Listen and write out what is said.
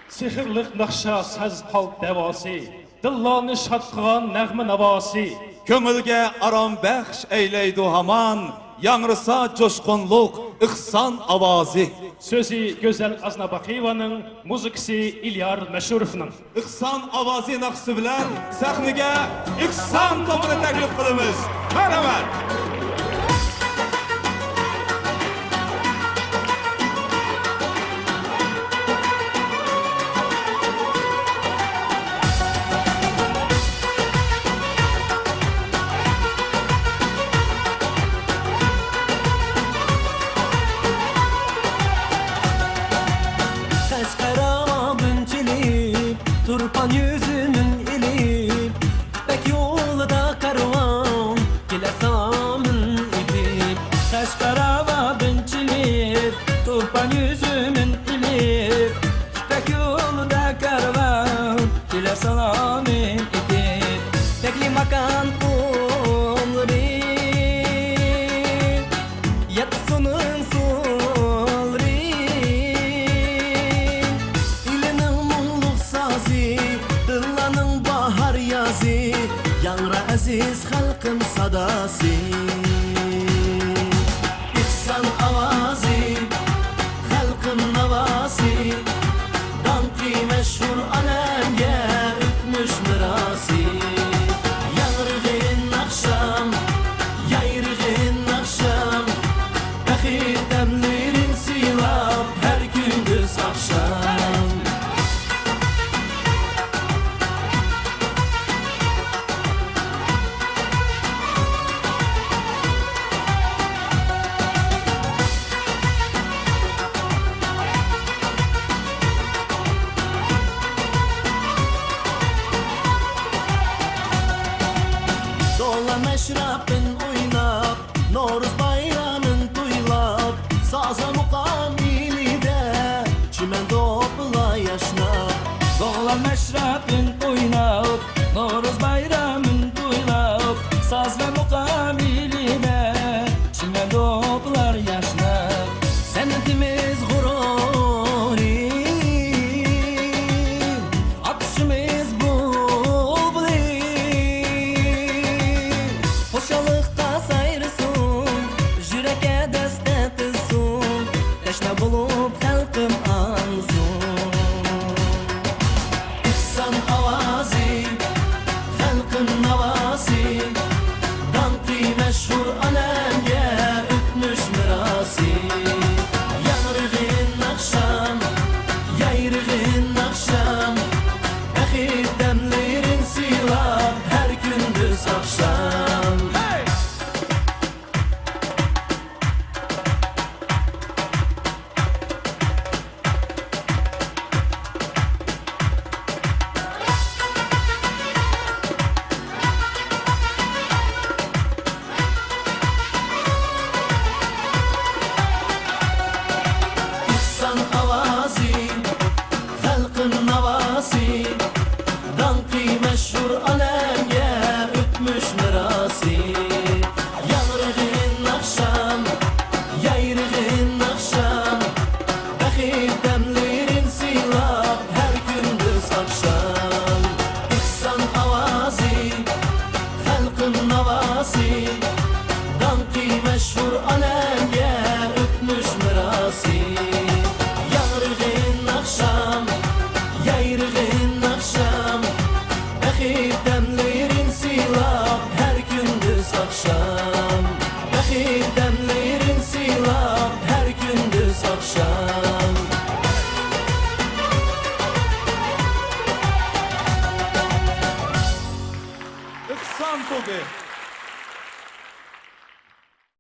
Sihirlik nakşa saz qalb davası, dillarni şad qilgan nəğmə navası. Köngülge aram bəxş eyleydu haman, yanrısa coşkunluk, ihsan avazi. Sözü Gözəl Aznabaqiyevanın, muzikisi İlyar Məşurovның. İhsan avazi naqsı bilan sahnige ihsan topunu təklif qılımız. Merhamet. Turpan yüzünün ili, pek yolda karvan, kile samın idi. Kaşkarava bünçili, turpan yüzünün ili, pek yolda karvan, kile samın idi. Pekli makan kumri, yatsının sulri, ilinin mulluk sazi, dıllanın bahar yazı, yanra aziz halkın sadası. İhsan avazi, halkın navası, danki meşhur alemge ütmüş mirası. Yanrığın akşam, yayrığın akşam, Bəxir dəmlərin silab hər gündüz axşam. Dola meşrapın oynap, Noruz bayramın tuylap, Saza mukamili de çimen topla yaşnap. Dola meşrapın oynap, Noruz bayramın tuylap, Saz ve mukamili de çimen toplar yaşnap. Senetimiz gururi, atışımız bulbuli, hoşalıkta sayrısın, jüreke destetsin, teşne bulup halkım ansın. İhsan avazi, halkın navası, danki meşhur alemge ütmüş mirası. Yanrığın akşam, yayrığın akşam, Bəxir dəmlərin silab hər gündüz axşam. İhsan avazi, halkın navası, danki meşhur alemge ütmüş mirası. Yanrığın akşam, yayrığın akşam, Bəxir dəmlərin silab hər gündüz axşam. İhsan avazi, halkın navası, danki meşhur alemge ütmüş mirası. Yanrığın akşam, yayrığın akşam, Bəxir dəmlərin silab hər gündüz axşam. Bəxir dəmlərin silab hər gündüz axşam. İhsan tobi.